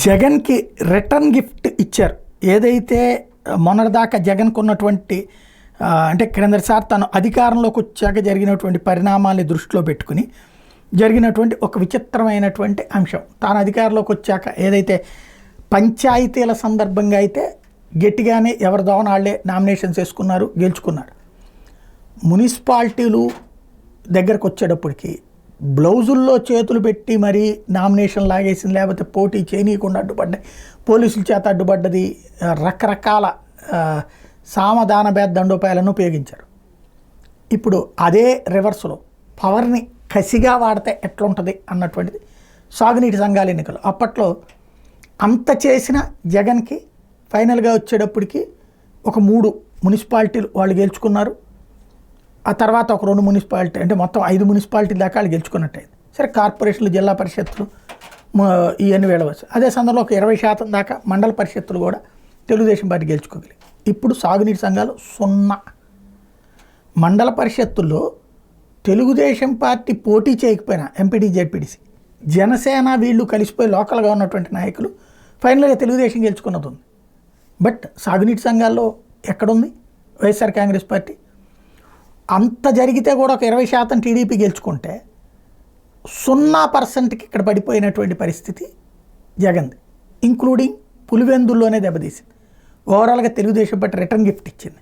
జగన్కి return gift ఇచ్చారు. ఏదైతే మొన్నటిదాకా జగన్కు ఉన్నటువంటి అంటే క్రిందటిసారి తను అధికారంలోకి వచ్చాక జరిగినటువంటి పరిణామాల్ని దృష్టిలో పెట్టుకుని జరిగినటువంటి ఒక విచిత్రమైనటువంటి అంశం. తాను అధికారంలోకి వచ్చాక ఏదైతే పంచాయతీల సందర్భంగా అయితే గట్టిగానే ఎవరి దోవన వాళ్ళే నామినేషన్స్ వేసుకున్నారు, గెలుచుకున్నారు. మున్సిపాలిటీలు దగ్గరకు వచ్చేటప్పటికి బ్లౌజుల్లో చేతులు పెట్టి మరీ నామినేషన్ లాగేసింది, లేకపోతే పోటీ చేయనీయకుండా అడ్డుపడ్డాయి, పోలీసుల చేత అడ్డుపడ్డది, రకరకాల సామధాన భేద దండోపాయాలను ఉపయోగించారు. ఇప్పుడు అదే రివర్స్లో పవర్ని కసిగా వాడితే ఎట్లుంటుంది అన్నటువంటిది సాగునీటి సంఘాల ఎన్నికలు. అప్పట్లో అంత చేసిన జగన్కి ఫైనల్గా వచ్చేటప్పటికి ఒక 3 మున్సిపాలిటీలు వాళ్ళు గెలుచుకున్నారు. ఆ తర్వాత ఒక 2 మున్సిపాలిటీ అంటే మొత్తం 5 మున్సిపాలిటీ దాకా వాళ్ళు గెలుచుకున్నట్టయింది. సరే, కార్పొరేషన్లు, జిల్లా పరిషత్తులు ఇవన్నీ వెళ్ళవచ్చు. అదే సందర్భంలో ఒక 20% దాకా మండల పరిషత్తులు కూడా తెలుగుదేశం పార్టీ గెలుచుకోగలిగి. ఇప్పుడు సాగునీటి సంఘాలు 0. మండల పరిషత్తుల్లో తెలుగుదేశం పార్టీ పోటీ చేయకపోయినా ఎంపీటీ, జెడ్పీటీసీ, జనసేన వీళ్ళు కలిసిపోయి లోకల్గా ఉన్నటువంటి నాయకులు ఫైనల్గా తెలుగుదేశం గెలుచుకున్నది ఉంది. బట్ సాగునీటి సంఘాల్లో ఎక్కడుంది వైఎస్ఆర్ కాంగ్రెస్ పార్టీ? అంత జరిగితే కూడా ఒక 20% టీడీపీ గెలుచుకుంటే 0%కి ఇక్కడ పడిపోయినటువంటి పరిస్థితి జగన్ది. ఇంక్లూడింగ్ పులివెందుల్లోనే దెబ్బతీసింది. ఓవరాల్గా తెలుగుదేశం పార్టీ రిటర్న్ గిఫ్ట్ ఇచ్చింది.